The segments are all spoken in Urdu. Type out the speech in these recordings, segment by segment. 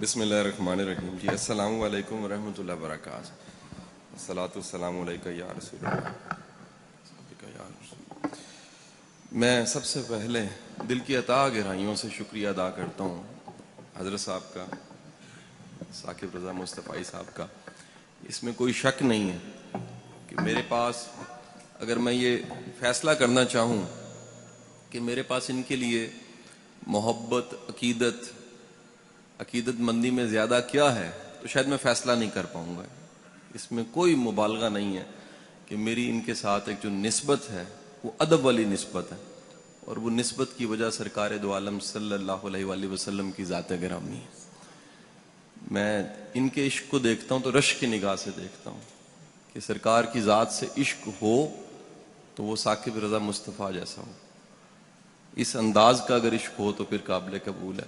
بسم اللہ الرحمن الرحیم. جی السلام علیکم ورحمۃ اللہ وبرکاتہ. الصلاۃ والسلام علیکہ یا رسول اللہ. میں سب سے پہلے دل کی عطا گہرائیوں سے شکریہ ادا کرتا ہوں حضرت صاحب کا، ثاقب رضا مصطفی صاحب کا. اس میں کوئی شک نہیں ہے کہ میرے پاس اگر میں یہ فیصلہ کرنا چاہوں کہ میرے پاس ان کے لیے محبت، عقیدت مندی میں زیادہ کیا ہے، تو شاید میں فیصلہ نہیں کر پاؤں گا. اس میں کوئی مبالغہ نہیں ہے کہ میری ان کے ساتھ ایک جو نسبت ہے وہ ادب والی نسبت ہے، اور وہ نسبت کی وجہ سرکار دو عالم صلی اللہ علیہ وآلہ وسلم کی ذات گرامی ہے. میں ان کے عشق کو دیکھتا ہوں تو رشک کی نگاہ سے دیکھتا ہوں کہ سرکار کی ذات سے عشق ہو تو وہ ثاقب رضا مصطفیٰ جیسا ہو. اس انداز کا اگر عشق ہو تو پھر قابل قبول ہے.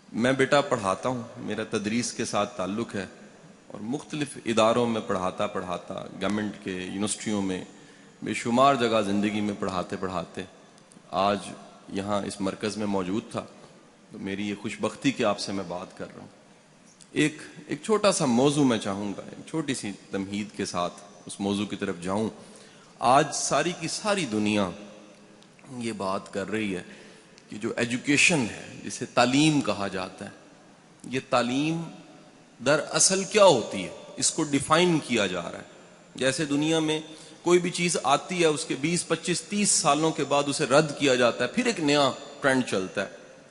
میں بیٹا پڑھاتا ہوں، میرا تدریس کے ساتھ تعلق ہے، اور مختلف اداروں میں پڑھاتا گورنمنٹ کے یونیورسٹیوں میں بے شمار جگہ زندگی میں پڑھاتے آج یہاں اس مرکز میں موجود تھا. تو میری یہ خوش بختی کہ آپ سے میں بات کر رہا ہوں. ایک چھوٹا سا موضوع میں چاہوں گا، ایک چھوٹی سی تمہید کے ساتھ اس موضوع کی طرف جاؤں. آج ساری کی ساری دنیا یہ بات کر رہی ہے کہ جو ایجوکیشن ہے، جسے تعلیم کہا جاتا ہے، یہ تعلیم دراصل کیا ہوتی ہے، اس کو ڈیفائن کیا جا رہا ہے. جیسے دنیا میں کوئی بھی چیز آتی ہے، اس کے 20 25 30 سالوں کے بعد اسے رد کیا جاتا ہے، پھر ایک نیا ٹرینڈ چلتا ہے.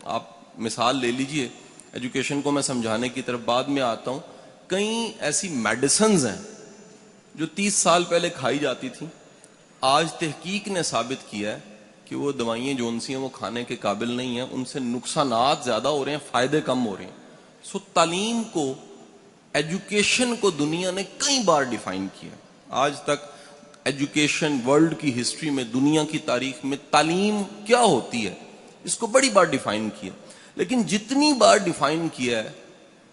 آپ مثال لے لیجئے، ایجوکیشن کو میں سمجھانے کی طرف بعد میں آتا ہوں. کئی ایسی میڈیسنز ہیں جو 30 سال پہلے کھائی جاتی تھیں، آج تحقیق نے ثابت کیا ہے کہ وہ دوائیں جون سی ہیں وہ کھانے کے قابل نہیں ہیں، ان سے نقصانات زیادہ ہو رہے ہیں، فائدے کم ہو رہے ہیں. تعلیم کو، ایجوکیشن کو دنیا نے کئی بار ڈیفائن کیا. آج تک ایجوکیشن ورلڈ کی ہسٹری میں، دنیا کی تاریخ میں تعلیم کیا ہوتی ہے اس کو بڑی بار ڈیفائن کیا. لیکن جتنی بار ڈیفائن کیا ہے،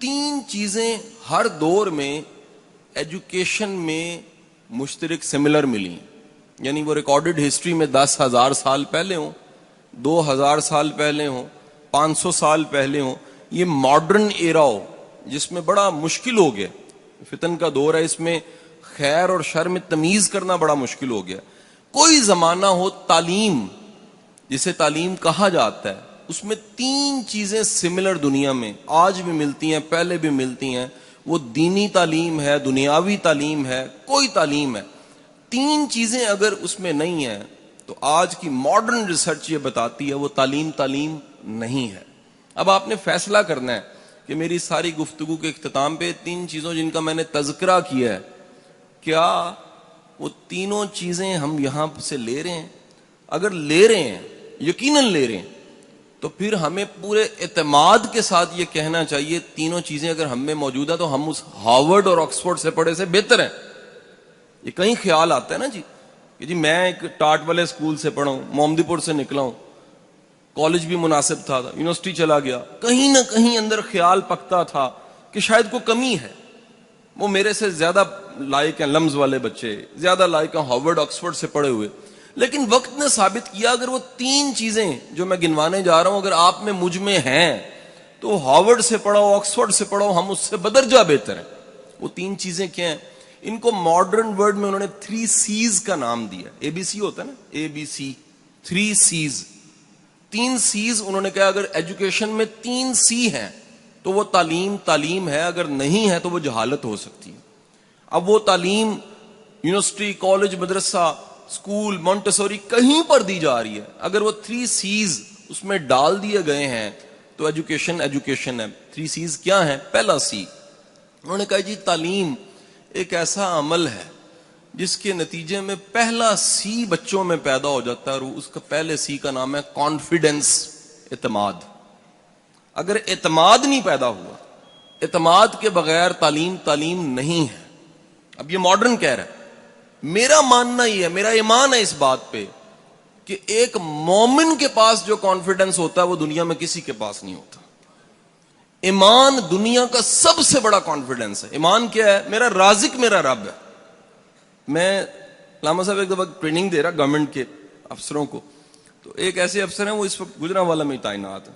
3 چیزیں ہر دور میں ایجوکیشن میں مشترک سملر ملی. یعنی وہ ریکارڈڈ ہسٹری میں 10,000 سال پہلے ہوں، 2,000 سال پہلے ہوں، 500 سال پہلے ہوں، یہ ماڈرن ایرا ہو جس میں بڑا مشکل ہو گیا، فتن کا دور ہے، اس میں خیر اور شر میں تمیز کرنا بڑا مشکل ہو گیا. کوئی زمانہ ہو، تعلیم جسے تعلیم کہا جاتا ہے، اس میں 3 چیزیں سملر دنیا میں آج بھی ملتی ہیں، پہلے بھی ملتی ہیں. وہ دینی تعلیم ہے، دنیاوی تعلیم ہے، کوئی تعلیم ہے. 3 چیزیں اگر اس میں نہیں ہیں تو آج کی ماڈرن ریسرچ یہ بتاتی ہے وہ تعلیم نہیں ہے. اب آپ نے فیصلہ کرنا ہے کہ میری ساری گفتگو کے اختتام پہ 3 چیزوں جن کا میں نے تذکرہ کیا ہے، کیا وہ تینوں چیزیں ہم یہاں سے لے رہے ہیں؟ اگر لے رہے ہیں، یقیناً لے رہے ہیں، تو پھر ہمیں پورے اعتماد کے ساتھ یہ کہنا چاہیے تینوں چیزیں اگر ہم میں موجود ہیں تو ہم اس ہارورڈ اور آکسفورڈ سے پڑھے سے بہتر ہیں. یہ کہیں خیال آتا ہے نا کہ جی میں ایک ٹاٹ والے اسکول سے پڑھا ہوں، محمدی پور سے نکلا ہوں، کالج بھی مناسب تھا، یونیورسٹی چلا گیا، کہیں نہ کہیں اندر خیال پکتا تھا کہ شاید کوئی کمی ہے. وہ میرے سے زیادہ لائق ہیں لمز والے بچے، زیادہ لائق ہیں ہارورڈ آکسفورڈ سے پڑھے ہوئے. لیکن وقت نے ثابت کیا اگر وہ 3 چیزیں جو میں گنوانے جا رہا ہوں اگر آپ میں مجھ میں ہیں تو ہارورڈ سے پڑھو، آکسفورڈ سے پڑھو، ہم اس سے بدرجہ بہتر ہیں. وہ 3 چیزیں کیا ہیں؟ ان کو ماڈرن ورڈ میں انہوں نے 3 C's کا نام دیا. ABC ہوتا ہے نا، ABC، 3 C's. 3 C's انہوں نے کہا اگر ایجوکیشن میں 3 C ہیں تو وہ تعلیم ہے، اگر نہیں ہے تو وہ جہالت ہو سکتی ہے. اب وہ تعلیم یونیورسٹی، کالج، مدرسہ، اسکول، مونٹیسوری کہیں پر دی جا رہی ہے، اگر وہ 3 C's اس میں ڈال دیے گئے ہیں تو ایجوکیشن ہے. 3 C's کیا ہیں؟ پہلا C انہوں نے کہا جی تعلیم ایک ایسا عمل ہے جس کے نتیجے میں پہلا C بچوں میں پیدا ہو جاتا ہے، اور اس کا پہلے C کا نام ہے کانفیڈنس، اعتماد. اگر اعتماد نہیں پیدا ہوا، اعتماد کے بغیر تعلیم نہیں ہے. اب یہ ماڈرن کہہ رہا ہے، میرا ماننا یہ ہے، میرا ایمان ہے اس بات پہ کہ ایک مومن کے پاس جو کانفیڈنس ہوتا ہے وہ دنیا میں کسی کے پاس نہیں ہوتا. ایمان دنیا کا سب سے بڑا کانفیڈنس ہے. ایمان کیا ہے؟ میرا رازق میرا رب ہے. میں علامہ صاحب ایک دفعہ ٹریننگ دے رہا گورنمنٹ کے افسروں کو، تو ایک ایسے افسر ہیں وہ اس وقت گجرانوالہ میں تعینات ہیں.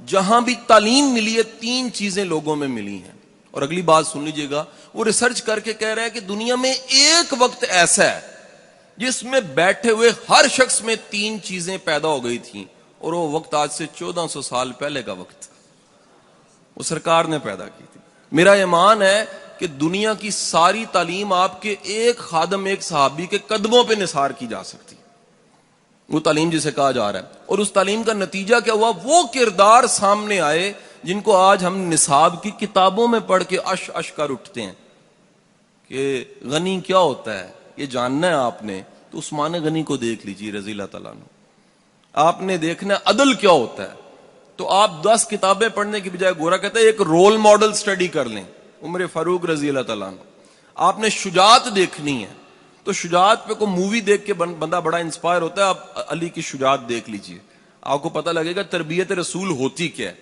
جہاں بھی تعلیم ملی ہے 3 چیزیں لوگوں میں ملی ہیں. اور اگلی بات سن لیجئے گا, وہ ریسرچ کر کے کہہ رہا ہے کہ دنیا میں ایک وقت ایسا ہے جس میں بیٹھے ہوئے ہر شخص میں 3 چیزیں پیدا ہو گئی تھیں, اور وہ وقت آج سے 1400 سال پہلے کا وقت وہ سرکار نے پیدا کی تھی. میرا ایمان ہے کہ دنیا کی ساری تعلیم آپ کے ایک خادم, ایک صحابی کے قدموں پہ نثار کی جا سکتی, وہ تعلیم جسے کہا جا رہا ہے. اور اس تعلیم کا نتیجہ کیا ہوا؟ وہ کردار سامنے آئے جن کو آج ہم نصاب کی کتابوں میں پڑھ کے اش اش کر اٹھتے ہیں کہ غنی کیا ہوتا ہے, یہ جاننا ہے آپ نے تو عثمان غنی کو دیکھ لیجیے رضی اللہ تعالیٰ عنہ. آپ نے دیکھنا ہے عدل کیا ہوتا ہے تو آپ 10 کتابیں پڑھنے کی بجائے گورا کہتا ہے ایک رول ماڈل سٹڈی کر لیں, عمر فاروق رضی اللہ تعالیٰ عنہ. آپ نے شجاعت دیکھنی ہے تو شجاعت پہ کوئی مووی دیکھ کے بندہ بڑا انسپائر ہوتا ہے, آپ علی کی شجاعت دیکھ لیجئے, آپ کو پتہ لگے گا تربیت رسول ہوتی کیا ہے.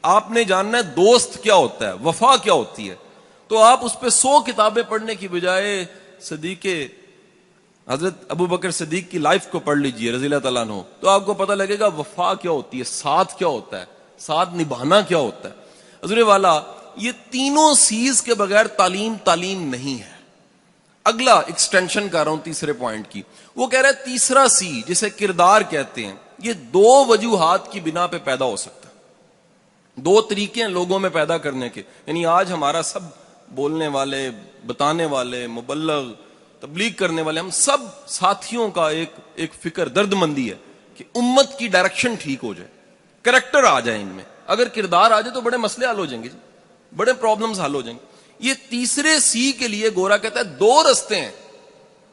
آپ نے جاننا ہے دوست کیا ہوتا ہے, وفا کیا ہوتی ہے, تو آپ اس پہ 100 کتابیں پڑھنے کی بجائے صدیق حضرت ابو بکر صدیق کی لائف کو پڑھ لیجئے رضی اللہ تعالیٰ عنہ, تو آپ کو پتہ لگے گا وفا کیا ہوتی ہے, ساتھ کیا ہوتا ہے, ساتھ نبھانا کیا ہوتا ہے. حضور والا یہ تینوں سیز کے بغیر تعلیم نہیں ہے. اگلا ایکسٹینشن کر رہا ہوں تیسرے پوائنٹ کی, وہ کہہ رہا ہے تیسرا سی جسے کردار کہتے ہیں, یہ 2 وجوہات کی بنا پہ پیدا ہو سکتا ہے. 2 طریقے ہیں لوگوں میں پیدا کرنے کے. یعنی آج ہمارا سب بولنے والے, بتانے والے, مبلغ, تبلیغ کرنے والے, ہم سب ساتھیوں کا ایک فکر, درد مندی ہے کہ امت کی ڈائریکشن ٹھیک ہو جائے, کریکٹر آ جائے ان میں. اگر کردار آ جائے تو بڑے مسئلے حل ہو جائیں گے, بڑے پرابلمز حل ہو جائیں گے. یہ تیسرے سی کے لیے گورا کہتا ہے 2 رستے ہیں.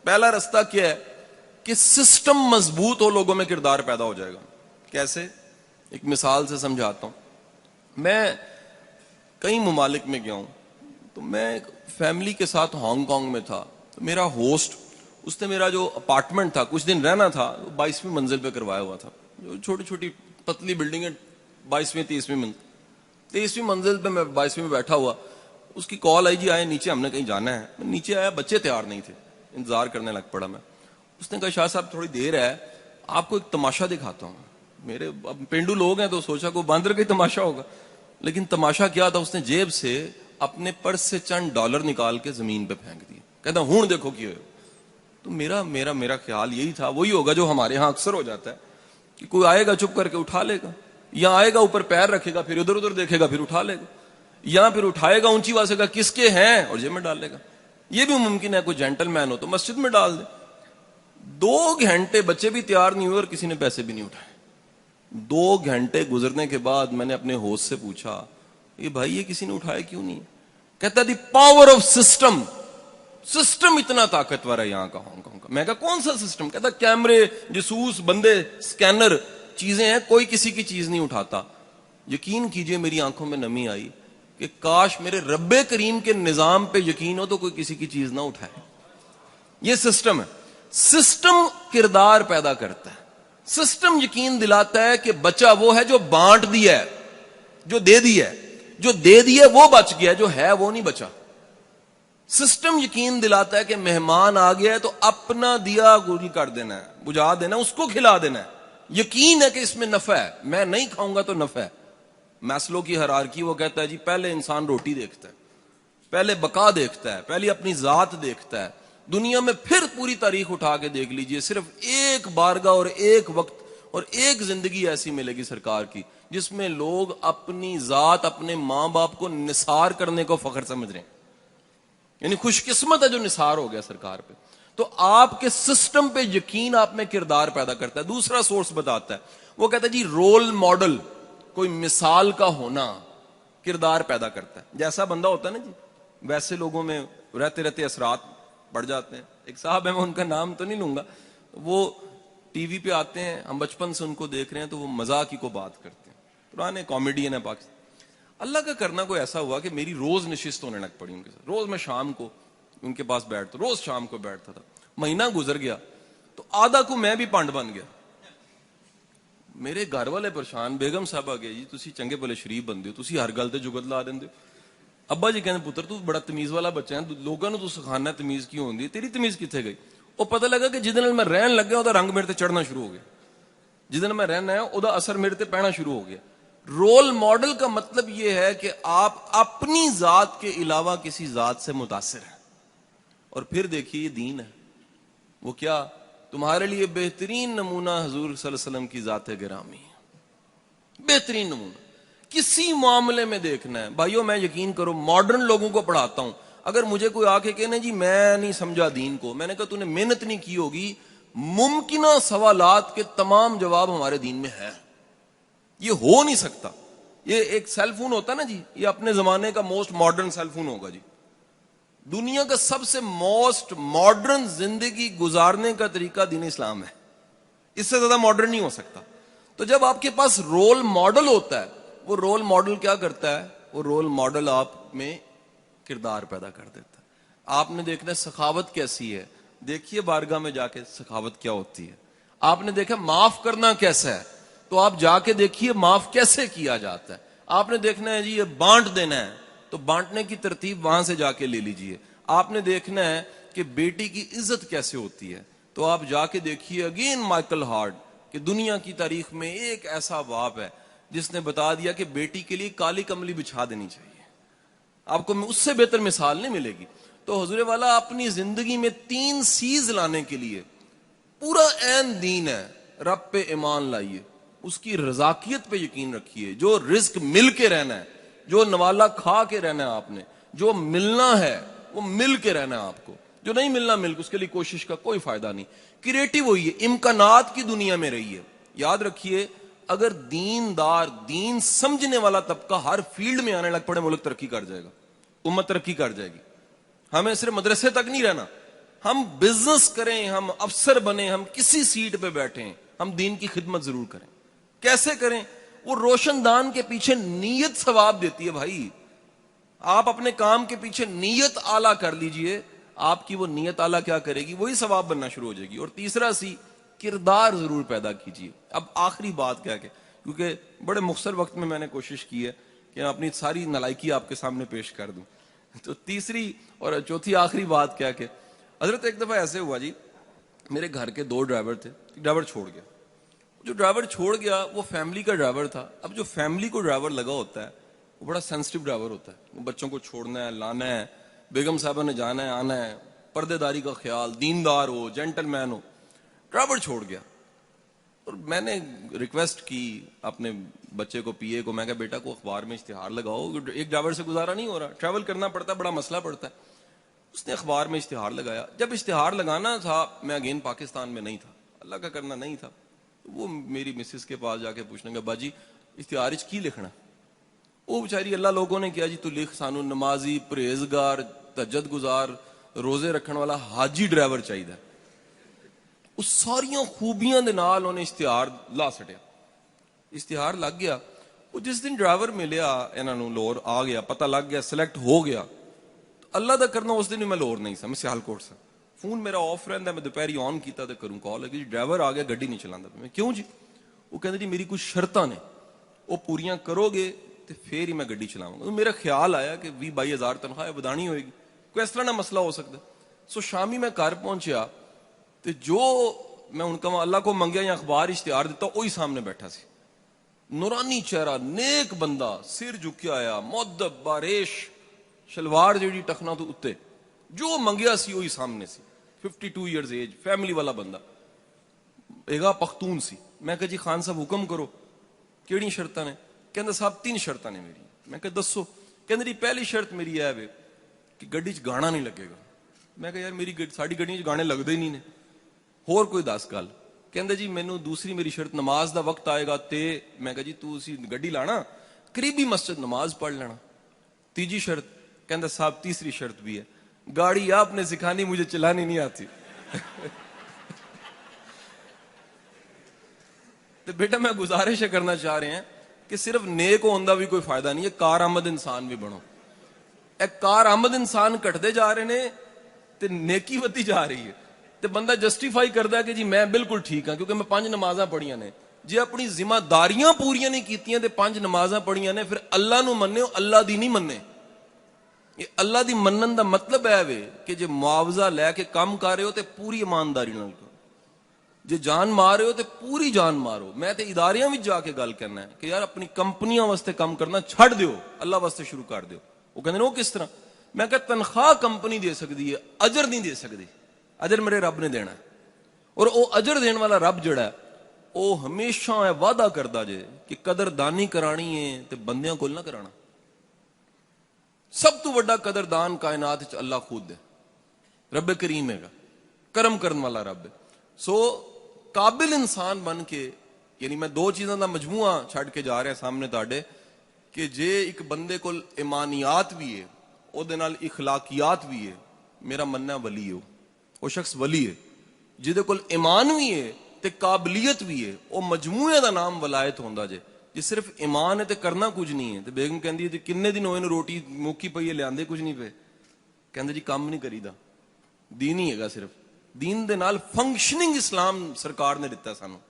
پہلا رستہ کیا ہے کہ سسٹم مضبوط ہو, لوگوں میں کردار پیدا ہو جائے گا. کیسے؟ ایک مثال سے سمجھاتا ہوں. میں کئی ممالک میں گیا ہوں, تو میں فیملی کے ساتھ ہانگ کانگ میں تھا. تو میرا ہوسٹ, اس نے میرا جو اپارٹمنٹ تھا, کچھ دن رہنا تھا, 22ویں منزل پہ کروایا ہوا تھا. جو چھوٹی چھوٹی پتلی بلڈنگ ہے, 22ویں 30ویں منزل. 23ویں منزل پہ میں 22ویں میں بیٹھا ہوا, اس کی کال آئی, جی آئے نیچے, ہم نے کہیں جانا ہے. میں نیچے آیا, بچے تیار نہیں تھے, انتظار کرنے لگ پڑا میں. اس نے کہا شاہ صاحب تھوڑی دیر ہے, آپ کو ایک تماشا دکھاتا ہوں. میرے اب پینڈو لوگ ہیں تو سوچا کوئی باندر کا ہی تماشا ہوگا, لیکن تماشا کیا تھا, اس نے جیب سے اپنے پرس سے چند ڈالر نکال کے زمین پہ پھینک دیے. کہتا ہوں دیکھو کیا. تو میرا خیال یہی تھا, وہی ہوگا جو ہمارے ہاں اکثر ہو جاتا ہے کہ کوئی آئے گا چپ کر کے اٹھا لے گا, یا آئے گا اوپر پیر رکھے گا, پھر ادھر ادھر دیکھے گا, پھر اٹھا لے گا, یا پھر اٹھائے گا اونچی آواز سے گا کس کے ہیں اور جیب میں ڈال لے گا. یہ بھی ممکن ہے کوئی جینٹل مین ہو تو مسجد میں ڈال دے. 2 گھنٹے بچے بھی تیار نہیں ہوئے اور کسی نے پیسے بھی نہیں اٹھائے. 2 گھنٹے گزرنے کے بعد میں نے اپنے ہوسٹ سے پوچھا, یہ بھائی یہ کسی نے اٹھایا کیوں نہیں؟ کہتا the power of system. System اتنا طاقتور ہے یہاں کا, ہانگ کانگ کا. میں کہا کون سا سسٹم؟ کہتا کیمرے, جاسوس, بندے, سکینر, چیزیں ہیں, کوئی کسی کی چیز نہیں اٹھاتا. یقین کیجئے میری آنکھوں میں نمی آئی کہ کاش میرے رب کریم کے نظام پہ یقین ہو تو کوئی کسی کی چیز نہ اٹھائے. یہ سسٹم ہے. سسٹم کردار پیدا کرتا ہے. سسٹم یقین دلاتا ہے کہ بچہ وہ ہے جو بانٹ دیا ہے, جو دے دیا ہے, جو دے دیا وہ بچ گیا, جو ہے وہ نہیں بچا. سسٹم یقین دلاتا ہے کہ مہمان آ گیا ہے تو اپنا دیا گل کر دینا ہے, بجھا دینا, اس کو کھلا دینا ہے. یقین ہے کہ اس میں نفع ہے, میں نہیں کھاؤں گا تو نفع ہے. میسلو کی ہرارکی وہ کہتا ہے جی پہلے انسان روٹی دیکھتا ہے, پہلے بقا دیکھتا ہے, پہلے اپنی ذات دیکھتا ہے. دنیا میں پھر پوری تاریخ اٹھا کے دیکھ لیجئے, صرف ایک بارگاہ اور ایک وقت اور ایک زندگی ایسی ملے گی سرکار کی جس میں لوگ اپنی ذات, اپنے ماں باپ کو نثار کرنے کو فخر سمجھ رہے ہیں. یعنی خوش قسمت ہے جو نثار ہو گیا سرکار پہ. تو آپ کے سسٹم پہ یقین آپ میں کردار پیدا کرتا ہے. دوسرا سورس بتاتا ہے, وہ کہتا ہے جی رول ماڈل, کوئی مثال کا ہونا کردار پیدا کرتا ہے. جیسا بندہ ہوتا ہے نا جی, ویسے لوگوں میں رہتے رہتے اثرات بڑھ جاتے ہیں. ایک صاحب ہے, میں ان کا نام تو نہیں لوں گا, وہ ٹی وی پہ آتے ہیں, ہم بچپن سے ان کو دیکھ رہے ہیں, تو وہ مزاق ہی کو بات کرتے ہیں. پرانے کامیڈین ہیں پاکستان. اللہ کا کرنا کوئی ایسا ہوا کہ میری روز نشست ہونے لگ پڑی ان کے ساتھ. روز میں شام کو ان کے پاس بیٹھتا, روز شام کو بیٹھتا تھا. مہینہ گزر گیا تو آدھا کو میں بھی پانڈ بن گیا. میرے گھر والے پریشان, بیگم صاحب آ گئے, جی تسی چنگے بھلے شریف بندے ہو, تسی ہر گل تے جگت لا دیندے ہو. ابا جی کہنے پتر تو بڑا تمیز والا بچہ ہے, لوگوں تو سکھانا تمیز کیوں ہوندی ہے, تیری تمیز کتنے گئی؟ وہ پتہ لگا کہ جدن میں رہن لگا وہ رنگ میرے تے چڑھنا شروع ہو گیا, جدن میں رہنا ہے وہ اثر میرے تے پینا شروع ہو گیا. رول ماڈل کا مطلب یہ ہے کہ آپ اپنی ذات کے علاوہ کسی ذات سے متاثر ہیں. اور پھر دیکھیے یہ دین ہے وہ کیا تمہارے لیے بہترین نمونہ حضور صلی اللہ علیہ وسلم کی ذات گرامی ہے. بہترین نمونہ کسی معاملے میں دیکھنا ہے. بھائیو میں یقین کرو ماڈرن لوگوں کو پڑھاتا ہوں, اگر مجھے کوئی آ کے کہنے جی میں نہیں سمجھا دین کو, میں نے کہا تو نے محنت نہیں کی ہوگی, ممکنہ سوالات کے تمام جواب ہمارے دین میں ہے. یہ ہو نہیں سکتا. یہ ایک سیل فون ہوتا نا جی, یہ اپنے زمانے کا موسٹ ماڈرن سیل فون ہوگا جی. دنیا کا سب سے موسٹ ماڈرن زندگی گزارنے کا طریقہ دین اسلام ہے, اس سے زیادہ ماڈرن نہیں ہو سکتا. تو جب آپ کے پاس رول ماڈل ہوتا ہے, وہ رول ماڈل کیا کرتا ہے, وہ رول ماڈل آپ میں کردار پیدا کر دیتا ہے. آپ نے دیکھنا سخاوت کیسی ہے, دیکھیے بارگاہ میں جا کے سخاوت کیا ہوتی ہے. آپ نے دیکھا معاف کرنا کیسا ہے, تو آپ جا کے دیکھیے معاف کیسے کیا جاتا ہے. آپ نے دیکھنا ہے جی یہ بانٹ دینا ہے, تو بانٹنے کی ترتیب وہاں سے جا کے لے لیجئے. آپ نے دیکھنا ہے کہ بیٹی کی عزت کیسے ہوتی ہے, تو آپ جا کے دیکھیے اگین مائیکل ہارٹ, کہ دنیا کی تاریخ میں ایک ایسا باپ ہے جس نے بتا دیا کہ بیٹی کے لیے کالی کملی بچھا دینی چاہیے. آپ کو اس سے بہتر مثال نہیں ملے گی. تو حضور والا اپنی زندگی میں 3 چیز لانے کے لیے پورا عین دین ہے. رب پہ ایمان لائیے, اس کی رزاقیت پہ یقین رکھیے, جو رزق مل کے رہنا ہے, جو نوالا کھا کے رہنا ہے آپ نے, جو ملنا ہے وہ مل کے رہنا ہے آپ کو, جو نہیں ملنا مل کے اس کے لیے کوشش کا کوئی فائدہ نہیں. کریٹو ہوئیے, امکانات کی دنیا میں رہیے. یاد رکھیے اگر دیندار دین سمجھنے والا طبقہ ہر فیلڈ میں آنے لگ پڑے, ملک ترقی کر جائے گا, امت ترقی کر جائے گی. ہمیں صرف مدرسے تک نہیں رہنا, ہم بزنس کریں, ہم افسر بنیں, ہم کسی سیٹ پہ بیٹھیں, ہم دین کی خدمت ضرور کریں. کیسے کریں؟ وہ روشن دان کے پیچھے نیت ثواب دیتی ہے بھائی. آپ اپنے کام کے پیچھے نیت اعلیٰ کر لیجئے, آپ کی وہ نیت اعلیٰ کیا کرے گی, وہی ثواب بننا شروع ہو جائے گی. اور تیسرا کردار ضرور پیدا کیجئے. اب آخری بات کیا کہ کیونکہ بڑے مختصر وقت میں نے کوشش کی ہے کہ اپنی ساری نالائکی آپ کے سامنے پیش کر دوں. تو تیسری اور چوتھی آخری بات کیا کہ حضرت ایک دفعہ ایسے ہوا جی, میرے گھر کے 2 ڈرائیور تھے, ڈرائیور چھوڑ گیا. جو ڈرائیور چھوڑ گیا وہ فیملی کا ڈرائیور تھا. اب جو فیملی کو ڈرائیور لگا ہوتا ہے وہ بڑا سینسٹیو ڈرائیور ہوتا ہے. وہ بچوں کو چھوڑنا ہے, لانا ہے, بیگم صاحبہ نے جانا ہے آنا ہے, پردے داری کا خیال, دیندار ہو, جینٹل مین ہو. ڈرائیور چھوڑ گیا اور میں نے ریکویسٹ کی اپنے بچے کو, پی اے کو, میں کہا بیٹا کو اخبار میں اشتہار لگاؤ, ایک ڈرائیور سے گزارا نہیں ہو رہا, ٹریول کرنا پڑتا ہے, بڑا مسئلہ پڑتا ہے. اس نے اخبار میں اشتہار لگایا. جب اشتہار لگانا تھا, میں اگین پاکستان میں نہیں تھا, اللہ کا کرنا نہیں تھا, وہ میری مسز کے پاس جا کے پوچھنے کا باجی اشتہار کی لکھنا. وہ بیچاری اللہ لوگوں نے کیا جی تو لکھ سانو نمازی, پرہیزگار, تہجد گزار, روزے رکھن والا حاجی ڈرائیور چاہیے. اس ساریاں خوبیاں دے نال انہیں اشتہار لا سٹیا. اشتہار لگ گیا. وہ جس دن ڈرائیور ملیا انہاں نوں لور آ گیا, پتہ لگ گیا, سلیکٹ ہو گیا. اللہ دا کرنا اس دن میں لور نہیں سا, میں سیالکوٹ سا. فون میرا آف رہندا, میں دوپہری آن کیتا تے کروں کال لگی, ڈرائیور آ گیا, گڈی نہیں چلاندا. میں کیوں جی؟ وہ کہندے جی میری کچھ شرطاں نے, وہ پوریاں کرو گے تے پھر ہی میں گڈی چلاواں گا. میرا خیال آیا کہ 20-22 ہزار تنخواہ ودانی ہوئے گی, کوئی اس طرح نہ مسئلہ ہو سکتا. سو شامی میں گھر پہنچیا تے جو میں ان کا اللہ کو منگیا یا اخبار اشتہار دیتا, وہی سامنے بیٹھا سی. نورانی چہرہ, نیک بندہ, سر جھکیا آیا, مؤدب, باریش, شلوار جیڑی ٹخنا تو اتے, جو منگیا سی وہی سامنے سی. 52 ایئرز ایج, فیملی والا بندہ, ایگا پختون سی. میں کہا جی خان صاحب حکم کرو, کیڑی شرطاں نے؟ کہندا صاحب 3 شرطاں نے میری. میں کہا دسو. کہندا جی پہلی شرط میری ہے کہ گڈی چ گانا نہیں لگے گا. میں کہا یار میری ساڈی گڈی چ گانے لگدے ہی نہیں نے, ہور کوئی 10 گل. کہندا جی مینوں دوسری میری شرط, نماز دا وقت آئے گا تے. میں کہا جی تو اسی گڈی لانا, قریبی مسجد نماز پڑھ لینا. تیجی شرط. کہندا صاحب تیسری شرط بھی ہے, گاڑی آپ نے سکھانی, مجھے چلانی نہیں آتی. تو بیٹا میں گزارش کرنا چاہ رہے ہیں کہ صرف نیک ہوندہ بھی کوئی فائدہ نہیں ہے, کار آمد انسان بھی بنو. ایک کار آمد انسان کٹتے جا رہے نے تے نیکی وتی جا رہی ہے, تے بندہ جسٹیفائی کردا ہے کہ جی میں بالکل ٹھیک ہاں کیونکہ میں 5 نمازاں پڑھیاں نے. جی اپنی ذمہ داریاں پوریاں نہیں کیتیاں تے 5 نمازاں پڑھیاں نے, پھر اللہ نو مننے, اللہ دی نہیں مننے. یہ اللہ دی منن دا مطلب ہے وے کہ جے معاوضہ لے کے کام کر رہے ہو تے پوری ایمانداری نال کرو. ਜੇ ਜਾਨ ਮਾਰ ਰਹੇ ਹੋ ਤੇ ਪੂਰੀ ਜਾਨ ਮਾਰੋ। ਮੈਂ ਤੇ ਇਦਾਰਿਆਂ ਵਿੱਚ ਜਾ ਕੇ ਗੱਲ ਕਰਨਾ ਹੈ ਕਿ ਯਾਰ ਆਪਣੀ ਕੰਪਨੀਆਂ ਵਾਸਤੇ ਕੰਮ ਕਰਨਾ ਛੱਡ ਦਿਓ, ਅੱਲਾ ਵਾਸਤੇ ਸ਼ੁਰੂ ਕਰ ਦਿਓ। ਉਹ ਕਹਿੰਦੇ ਨੇ ਉਹ ਕਿਸ ਤਰ੍ਹਾਂ? ਮੈਂ ਕਿਹਾ ਤਨਖਾਹ ਕੰਪਨੀ ਦੇ ਸਕਦੀ ਹੈ, ਅਜਰ ਨਹੀਂ ਦੇ ਸਕਦੀ। ਅਜਰ ਮੇਰੇ ਰੱਬ ਨੇ ਦੇਣਾ, ਔਰ ਉਹ ਅਜਰ ਦੇਣ ਵਾਲਾ ਰੱਬ ਜਿਹੜਾ ਉਹ ਹਮੇਸ਼ਾ ਇਹ ਵਾਅਦਾ ਕਰਦਾ ਜੇ ਕਿ ਕਦਰਦਾਨੀ ਕਰਾਣੀ ਹੈ ਤੇ ਬੰਦਿਆਂ ਕੋਲ ਨਾ ਕਰਾਣਾ। ਸਭ ਤੋਂ ਵੱਡਾ ਕਦਰਦਾਨ ਕਾਇਨਾਤ ਵਿੱਚ ਅੱਲਾ ਖੁਦ ਹੈ, ਰੱਬ ਕਰੀਮ ਹੈਗਾ, ਕਰਮ ਕਰਨ ਵਾਲਾ ਰੱਬ ਹੈ। ਸੋ ਕਾਬਿਲ ਇਨਸਾਨ ਬਣ ਕੇ, ਯਾਨੀ ਮੈਂ ਦੋ ਚੀਜ਼ਾਂ ਦਾ ਮਜਮੂਆ ਛੱਡ ਕੇ ਜਾ ਰਿਹਾ ਸਾਹਮਣੇ ਤੁਹਾਡੇ, ਕਿ ਜੇ ਇੱਕ ਬੰਦੇ ਕੋਲ ਇਮਾਨੀਆਤ ਵੀ ਹੈ, ਉਹਦੇ ਨਾਲ ਇਖਲਾਕੀਆਤ ਵੀ ਹੈ, ਮੇਰਾ ਮੰਨਣਾ ਵਲੀ ਹੈ, ਉਹ ਸ਼ਖਸ ਵਲੀ ਹੈ। ਜਿਹਦੇ ਕੋਲ ਈਮਾਨ ਵੀ ਹੈ ਤੇ ਕਾਬਲੀਅਤ ਵੀ ਹੈ, ਉਹ ਮਜਮੂਏ ਦਾ ਨਾਮ ਵਲਾਇਤ ਹੁੰਦਾ ਜੇ। ਜੇ ਸਿਰਫ ਈਮਾਨ ਹੈ ਤੇ ਕਰਨਾ ਕੁਝ ਨਹੀਂ ਹੈ। ਤੇ ਬੇਗਮ ਕਹਿੰਦੀ ਹੈ ਜੀ ਕਿੰਨੇ ਦਿਨ ਹੋਏ ਨੇ ਰੋਟੀ ਮੁੱਕੀ ਪਈ ਹੈ, ਲਿਆਂਦੇ ਕੁਝ ਨਹੀਂ ਪਏ। ਕਹਿੰਦੇ ਜੀ ਕੰਮ ਨਹੀਂ ਕਰੀਦਾ, ਦੀਨ ਹੀ ਹੈਗਾ ਸਿਰਫ। ਦੀਨ ਦੇ ਨਾਲ ਫੰਕਸ਼ਨਿੰਗ ਇਸਲਾਮ ਸਰਕਾਰ ਨੇ ਦਿੱਤਾ ਸਾਨੂੰ।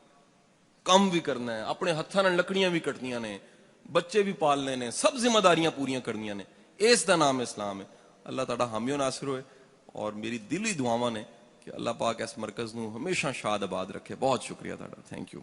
ਕੰਮ ਵੀ ਕਰਨਾ ਹੈ, ਆਪਣੇ ਹੱਥਾਂ ਨਾਲ ਲੱਕੜੀਆਂ ਵੀ ਕੱਟਣੀਆਂ ਨੇ, ਬੱਚੇ ਵੀ ਪਾਲਨੇ ਨੇ, ਸਭ ਜ਼ਿੰਮੇਦਾਰੀਆਂ ਪੂਰੀਆਂ ਕਰਨੀਆਂ ਨੇ। ਇਸ ਦਾ ਨਾਮ ਇਸਲਾਮ ਹੈ। ਅੱਲਾਹ ਤੁਹਾਡਾ ਹਾਮੀ ਨਾਸਿਰ ਹੋਏ। ਔਰ ਮੇਰੀ ਦਿਲੀ ਦੁਆਵਾਂ ਨੇ ਕਿ ਅੱਲਾਹ ਪਾਕ ਇਸ ਮਰਕਜ਼ ਨੂੰ ਹਮੇਸ਼ਾ ਸ਼ਾਦ ਆਬਾਦ ਰੱਖੇ। ਬਹੁਤ ਸ਼ੁਕਰੀਆ ਤੁਹਾਡਾ, ਥੈਂਕ ਯੂ।